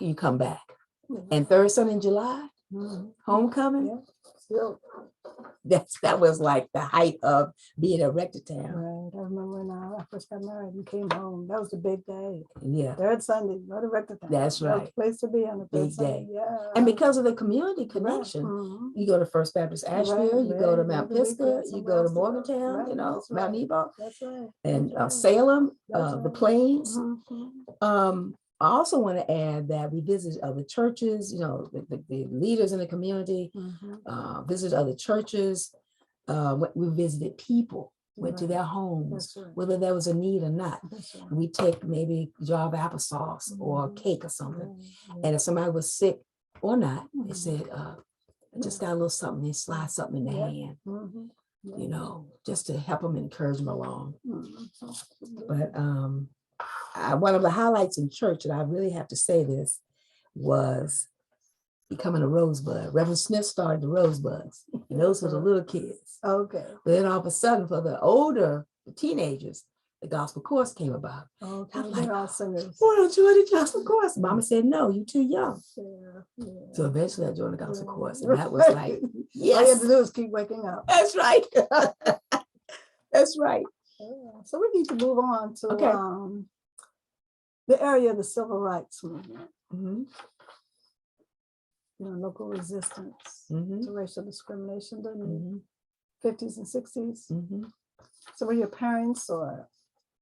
you come back. Yeah. And third Sunday in July, Mhm. homecoming, Yeah. Still, that was like the height of being at Rectortown. right. I remember when I first got married and came home. That was the big day. Yeah, Third Sunday, go to Rectortown. That's That was right. the place to be on the third Big Sunday. day. Yeah. and because of the community Right. connection, Mhm. you go to First Baptist Asheville, Right, you go to right. Mount Every week we Pisgah, had you somewhere go to else to go. Morgantown, Right, that's Mount right. Nebo, That's right. and That's right. Salem, That's the right. Plains. Mhm. I also want to add that we visited other churches, the leaders in the community, Mhm. visited other churches. We visited people, went to Right. their homes, That's right. whether there was a need or not. That's right. We take maybe a jar of applesauce or a Mhm. cake or something. Right, And if somebody was sick or not, they Mhm. said, I just got a little something, they slide something in their Yeah. hand, Mhm. Yeah. just to help them, encourage them along. Mhm. But one of the highlights in church, and I really have to say this, was becoming a rosebud. Reverend Smith started the rosebuds, and those were the little kids. Okay. But then all of a sudden, for the teenagers, the gospel course came about. Okay. I'm like, They're all singers. why don't you join the gospel course? Mama said, no, you're too young. Yeah. So eventually I joined the gospel Yeah. course, and that was like, All you have yes, to do is keep waking up. that's right. That's right. Yeah. So we need to move on to Okay. the area of the civil rights movement. Mhm, Local resistance mhm, to racial discrimination during the mhm, 50s and 60s. mhm. So were your parents or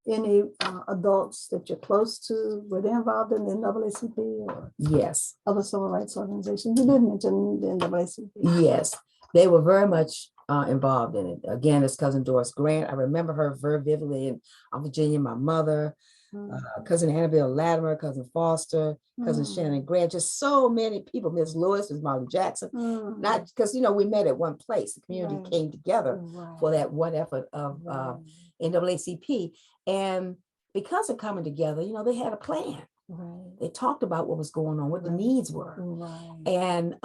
any adults that you're close to, were they involved in the NAACP or Yes, other civil rights organizations? You did mention the NAACP. yes. They were very much involved in it. Again, it's cousin Doris Grant. I remember her very vividly in Virginia, my mother, cousin Annabelle Latimer, cousin Foster, cousin Shannon Grant, just so many people, Miss Lewis, Miss Molly Jackson. Not because, we met at one place. The community Right. came together Right. for that one effort of Right. NAACP. And because of coming together, they had a plan. Right. They talked about what was going on, what the Right. needs were. Right. And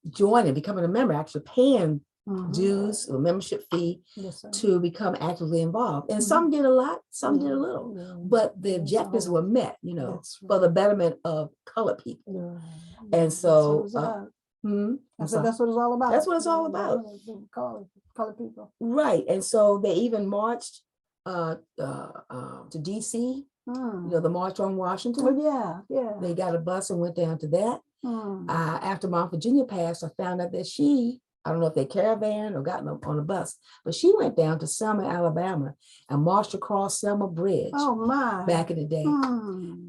joining, becoming a member, actually paying Mhm. dues or membership fee Yes, sir. to become actively involved. And Mhm. some did a lot, some did a Yeah, little, yeah. but the That's objectives all. were met, That's for the right. betterment of colored people. Yeah. And That's what so, it's about. hmm, I said that's what it's all about. That's what it's all about. Color people. Right. And so they even marched to DC, the March on Washington. Oh, yeah, yeah. They got a bus and went down to that. After Mount Virginia passed, I found out that I don't know if they caravan or got on a bus, but she went down to Selma, Alabama and marched across Selma Bridge. Oh, my. Back in the day.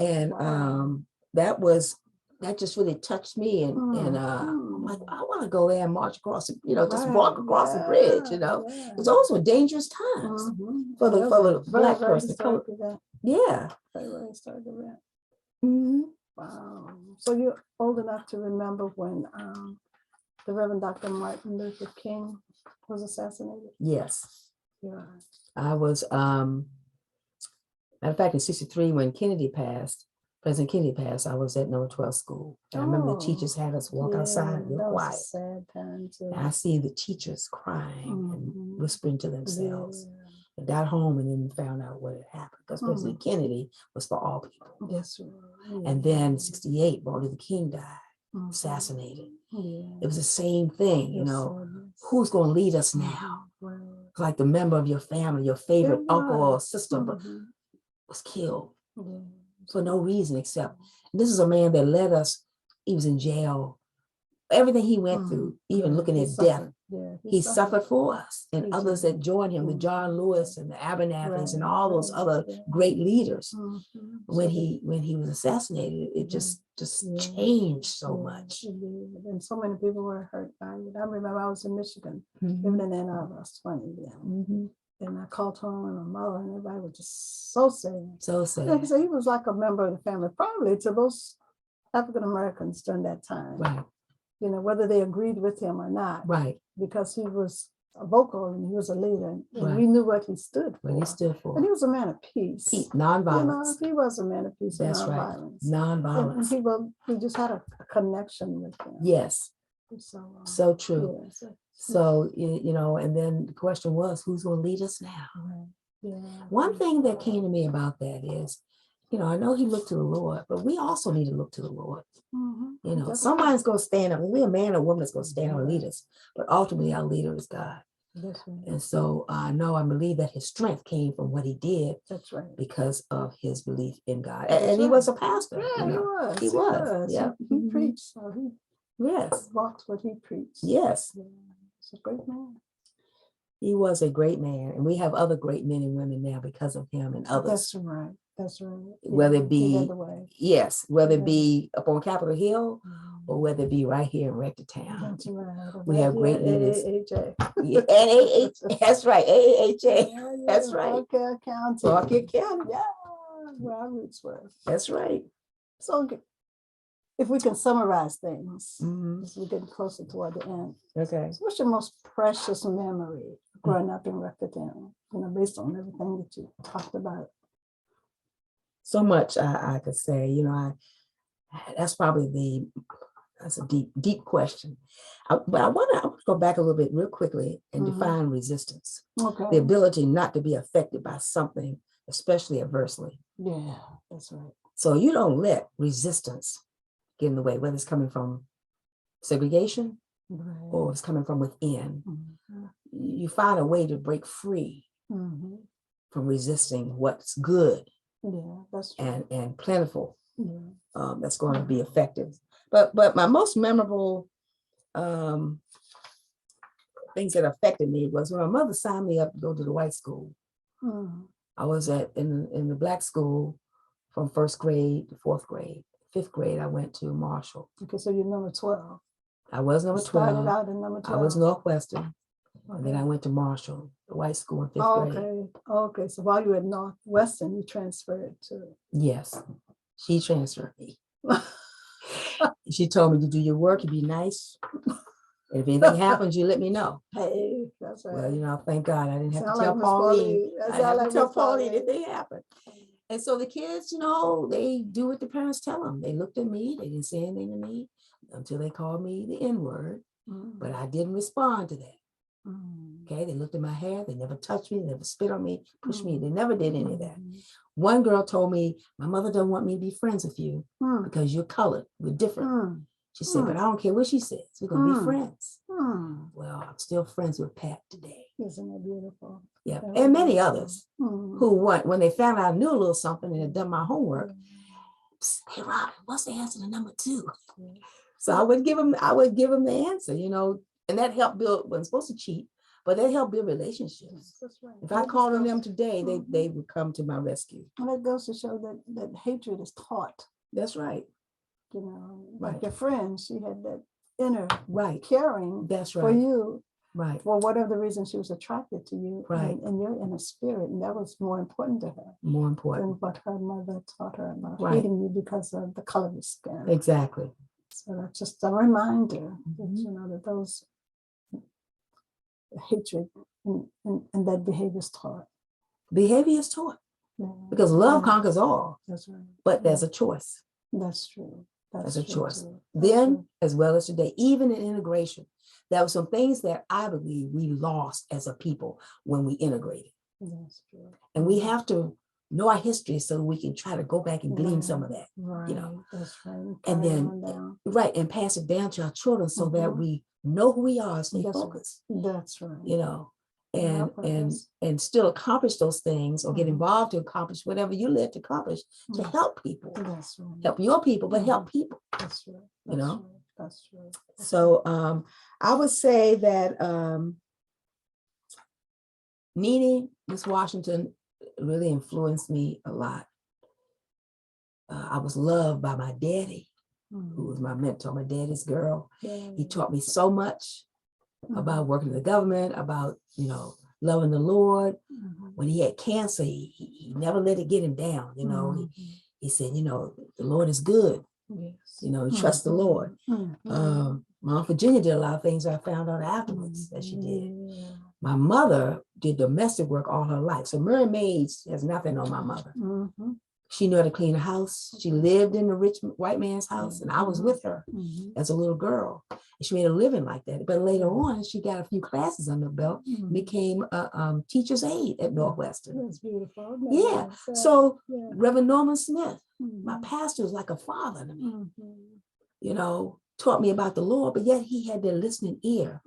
And Wow. that just really touched me. And I'm like, I want to go there and march across, just walk across the bridge, Because those were dangerous times for the Black person. Yeah. Very historic event. Mhm. Wow. So you're old enough to remember when the Reverend Dr. Martin Luther King was assassinated? Yes. Yeah. I was, matter of fact, in 63, when President Kennedy passed, I was at number 12 school. And I remember the teachers had us walk outside real quiet. Sad time too. And I see the teachers crying and whispering to themselves. I got home and then found out what had happened because President Kennedy was for all people. Yes. Right. And then 68, Martin Luther King died, assassinated. It was the same thing, who's going to lead us now? Like the member of your family, your favorite uncle or sister was killed for no reason except this is a man that led us. He was in jail. Everything he went through, even looking at death, he suffered for us and others that joined him, the John Lewis and the Abernathys and all those other great leaders. When he was assassinated, it just changed so much. And so many people were hurt by it. I remember I was in Michigan, living in Ann Arbor. I was 20 then. And I called home and my mother and everybody was just so sad. So sad. Like I said, he was like a member of the family, probably to most African Americans during that time. Right. Whether they agreed with him or not. Right. Because he was a vocal and he was a leader. And we knew what he stood for. What he stood for. And he was a man of peace. Nonviolence. He was a man of peace. That's and right. nonviolence. Nonviolence. And he just had a connection with him. Yes. So true. Yeah, so, and then the question was, who's going to lead us now? Yeah. One thing that came to me about that is, you know, I know he looked to the Lord, but we also need to look to the Lord. Mhm. You know, Definitely. somebody's going to stand up. We're a man or woman that's going to stand up and lead us, but ultimately our leader is God. That's right. And so I know I believe that his strength came from what he did That's right. because of his belief in God. That's And he right. was a pastor. Yeah, you he know. was. He was. Yeah. Yeah. He Mhm. preached. So he Yes. walked what he preached. Yes. Yeah. He's a great man. He was a great man. And we have other great men and women now because of him and others. That's right. That's right. Whether Yeah, it he led be, the way. yes, whether it Yeah. be up on Capitol Hill or Mhm. whether it be right here in Rectortown. That's right. We have great leaders. AAHA. Yeah, and AAH, that's right, AAHA. Yeah, That's right. Fauquier County. Fauquier County. Yeah, where our roots were. That's right. So if we can summarize things, Mhm. as we're getting closer toward the end. Okay. So what's your most precious memory growing up in Rectortown? You know, based on everything that you talked about. So much I could say, you know, that's probably that's a deep question. But I want to go back a little bit real quickly and Mhm. define resistance. Okay. The ability not to be affected by something, especially adversely. Yeah, that's right. So you don't let resistance get in the way, whether it's coming from segregation Right. or it's coming from within. Mhm. You find a way to break free Mhm. from resisting what's good Yeah, that's right. and plentiful. Yeah. That's going to be effective. But my most memorable things that affected me was when my mother signed me up to go to the white school. Mhm. I was in the black school from first grade to fourth grade. Fifth grade, I went to Marshall. Okay, so you're number 12. I was number You started 12. out in number 12. I was Northwestern. And then Okay. I went to Marshall, the white school in fifth Oh, grade. okay. Okay. So while you were at Northwestern, you transferred to. Yes, she transferred me. She told me to do your work, you be nice. And if anything happens, you let me know. Hey, that's right. Well, you know, thank God I didn't have Sound to tell like Miss Pauline. Pauline. That I sound didn't have like to tell Miss Pauline Pauline. anything happened. And so the kids, you know, they do what the parents tell them. They looked at me, they didn't say anything to me until they called me the N-word, but I didn't respond to that. Okay, they looked at my hair, they never touched me, they never spit on me, pushed me, they never did any of that. One girl told me, my mother doesn't want me to be friends with you because you're colored, we're different. She said, but I don't care what she says, we're gonna be friends. Well, I'm still friends with Pat today. Isn't that beautiful? Yeah, That's and many beautiful. others who when they found out I knew a little something and had done my homework, hey Rob, what's the answer to number 2? So I would give them the answer, you know, and that helped build, wasn't supposed to cheat, but that helped build relationships. That's right. If I called on them today, they would come to my rescue. And that goes to show that hatred is taught. That's right. You know, Right. like your friend, she had that inner caring That's for right. you. Right. For whatever the reason she was attracted to you. Right. And you're in a spirit. And that was more important to her. More Than important. what her mother taught her about Right. hating you because of the color of your skin. Exactly. So that's just a reminder that, you know, that those hatred and that behavior is taught. Behavior is taught. Yeah. Because love Yeah. conquers all. That's right. But there's a choice. That's true. That's a true choice. too. Then, true. as well as today, even in integration, there were some things that I believe we lost as a people when we integrated. That's true. And we have to know our history so we can try to go back and glean some of that. Right. You know. That's right. And then, and pass it down to our children so that we know who we are, stay focused. That's right. You know, Yeah, and still accomplish those things or get involved to accomplish whatever you live to accomplish to help people. That's right. Help your people, but help people. That's right. You know. That's true. So I would say that meeting Miss Washington really influenced me a lot. I was loved by my daddy, who was my mentor, my daddy's girl. He taught me so much about working in the government, about, you know, loving the Lord. When he had cancer, he never let it get him down. You know, he said, you know, the Lord is good. Yes. You know, trust the Lord. My Aunt Virginia did a lot of things I found out afterwards that she did. My mother did domestic work all her life. So mermaids has nothing on my mother. She knew how to clean a house. She lived in the rich white man's house, and I was with her as a little girl. And she made a living like that. But later on, she got a few classes under her belt, became a teacher's aide at Northwestern. That's beautiful. Yeah. So Reverend Norman Smith, my pastor, was like a father to me. You know, taught me about the Lord, but yet he had their listening ear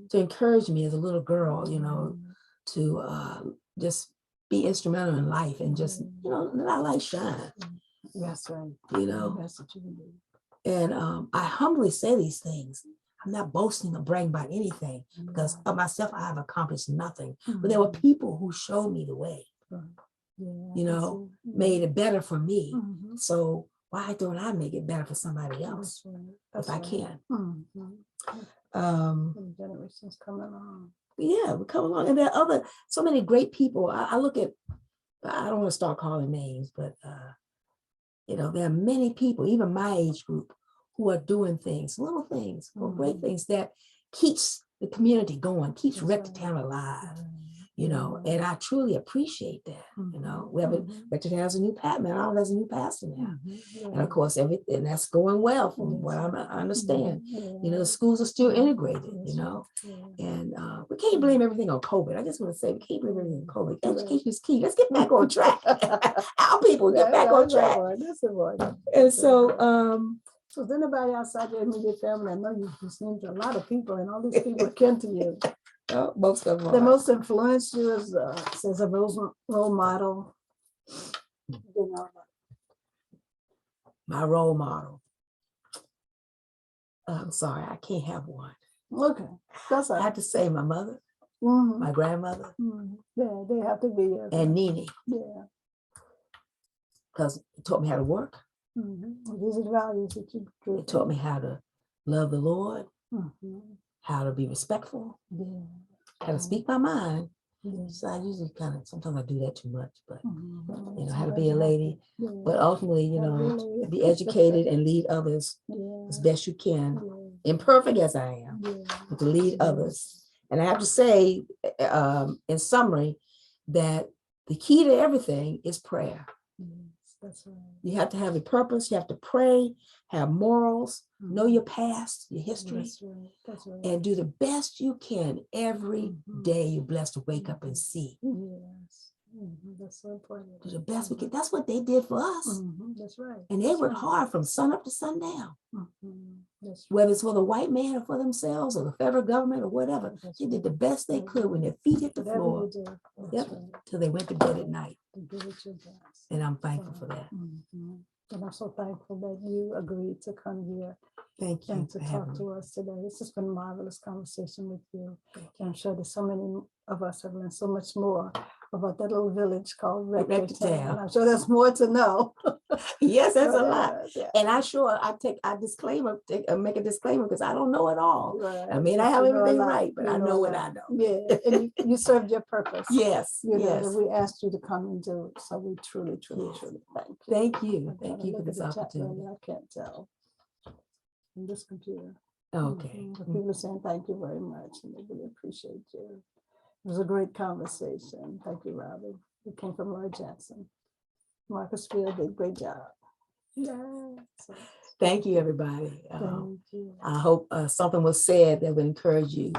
to encourage me as a little girl, you know, to just be instrumental in life and just, you know, let our light shine. That's right. You know, that's what you can do. And I humbly say these things. I'm not boasting or bragging about anything because of myself, I have accomplished nothing. But there were people who showed me the way, you know, made it better for me. So why don't I make it better for somebody else if I can? Generations coming along. Yeah, we come along. And there are so many great people. I look at, I don't want to start calling names, but, you know, there are many people, even my age group, who are doing things, little things, great things that keeps the community going, keeps Rectortown alive, you know, and I truly appreciate that. You know, we have Rectortown has a new has a new pastor now. And of course, everything that's going well from what I understand. You know, the schools are still integrated, you know, and we can't blame everything on COVID. I just want to say, we can't blame everything on COVID. Education is key. Let's get back on track. Our people get back on track. And so, so is anybody outside your immediate family? I know you seem to a lot of people, and all these people are kin to you. Most of them The most influenced you as a role model. You know. My role model. I'm sorry, I can't have one. Okay, that's all right. I have to say my mother, my grandmother. Yeah, they have to be. And Nene. Yeah. Because it taught me how to work. These are the values that you grew. It taught me how to love the Lord, how to be respectful, how to speak my mind. So I usually sometimes I do that too much, but you know, how to be a lady, but ultimately, you know, be educated and lead others as best you can, imperfect as I am, but to lead others. And I have to say, in summary, that the key to everything is prayer. That's right. You have to have a purpose. You have to pray, have morals, know your past, your history, That's right. and do the best you can every day. You're blessed to wake up and see. Yes. That's so important. Do the best we can. That's what they did for us. That's right. And they worked hard from sun up to sundown. That's right. Whether it's for the white man or for themselves or the federal government or whatever, they did the best they could when their feet hit the floor. Till they went to bed at night. And I'm thankful for that. And I'm so thankful that you agreed to come here. Thank you. And to talk to us today. This has been a marvelous conversation with you. And I'm sure that so many of us have learned so much more about that little village called Rectortown. I'm sure there's more to know. Yes, there's a lot. And I make a disclaimer because I don't know it all. Right. I mean, I have everything right, but I know what I know. Yeah, and you served your purpose. Yes, you know, that we asked you to come and do. So we truly thank you. Thank you for this opportunity. I can't tell. In this computer. Okay. People are saying thank you very much, and they really appreciate you. It was a great conversation. Thank you, Robbie. You came from Roy Jackson. Marcus Field did a great job. Thank you, everybody. Thank you. I hope something was said that would encourage you.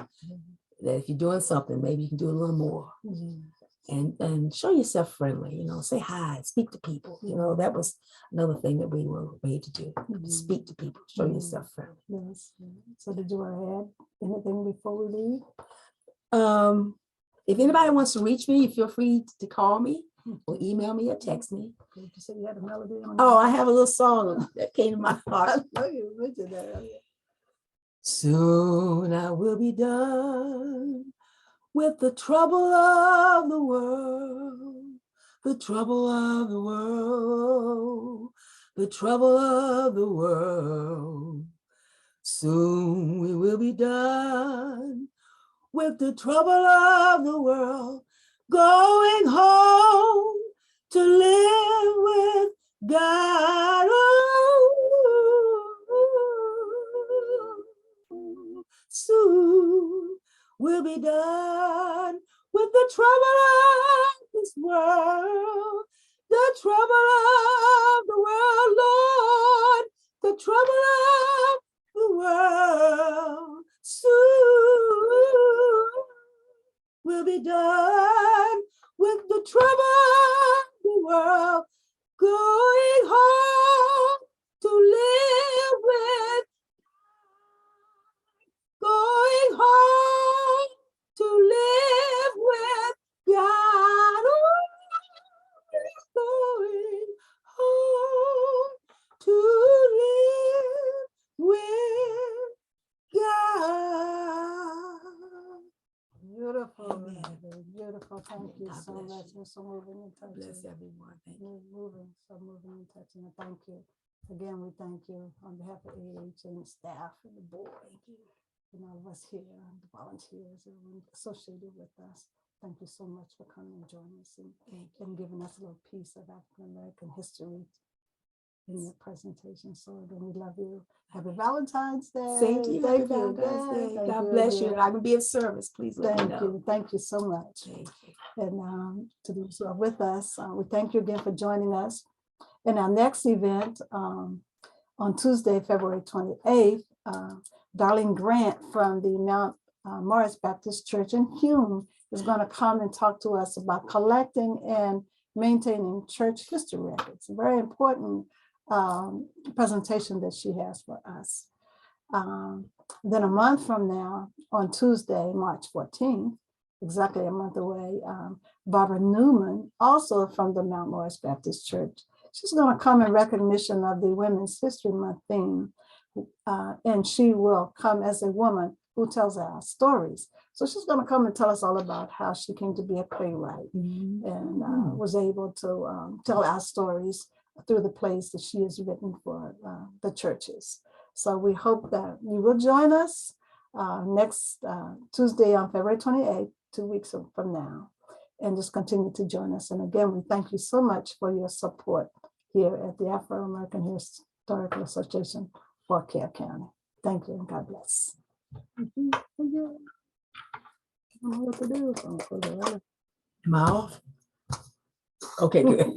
That if you're doing something, maybe you can do a little more. And show yourself friendly, you know, say hi, speak to people. You know, that was another thing that we were made to do, speak to people, show yourself friendly. Yes. So did you want to add anything before we leave? If anybody wants to reach me, feel free to call me or email me or text me. You said you had a melody on. Oh, I have a little song that came to my heart. I know you mentioned that earlier. Soon I will be done with the trouble of the world, the trouble of the world, the trouble of the world. Soon we will be done with the trouble of the world, going home to live with God. Soon we'll be done with the trouble of this world, the trouble of the world, Lord, the trouble of the world soon will be done with the trouble of the world going home to live with, going home to live with God. Going home to live with God. Beautiful, Amen. beautiful. Thank you God so bless much. you. You're so moving and touching. Bless everyone. Thank you. Moving, so moving and touching. And thank you. Again, we thank you on behalf of AAHA and the staff and the board. Thank you. And all of us here, the volunteers, everyone associated with us. Thank you so much for coming and joining us and giving us a little piece of African-American history in your presentation. So again, we love you. Happy Valentine's Day. Same to you. Thank Happy Valentine's Day. Thank God bless you. again. And I can be of service. Please let me Thank know. you. Thank you so much. Thank you. And to those who are with us, we thank you again for joining us. In our next event on Tuesday, February 28th, Darlene Grant from the Mount Morris Baptist Church in Hume is going to come and talk to us about collecting and maintaining church history records. A very important presentation that she has for us. Then a month from now, on Tuesday, March 14th, exactly a month away, Barbara Newman, also from the Mount Morris Baptist Church, she's going to come in recognition of the Women's History Month theme, and she will come as a woman who tells our stories. So she's going to come and tell us all about how she came to be a playwright and was able to tell our stories through the plays that she has written for the churches. So we hope that you will join us next Tuesday on February 28th, 2 weeks from now, and just continue to join us. And again, we thank you so much for your support here at the Afro-American Historical Association, Fauquier County. Thank you and God bless. I don't know what to do. Am I off? Okay, good.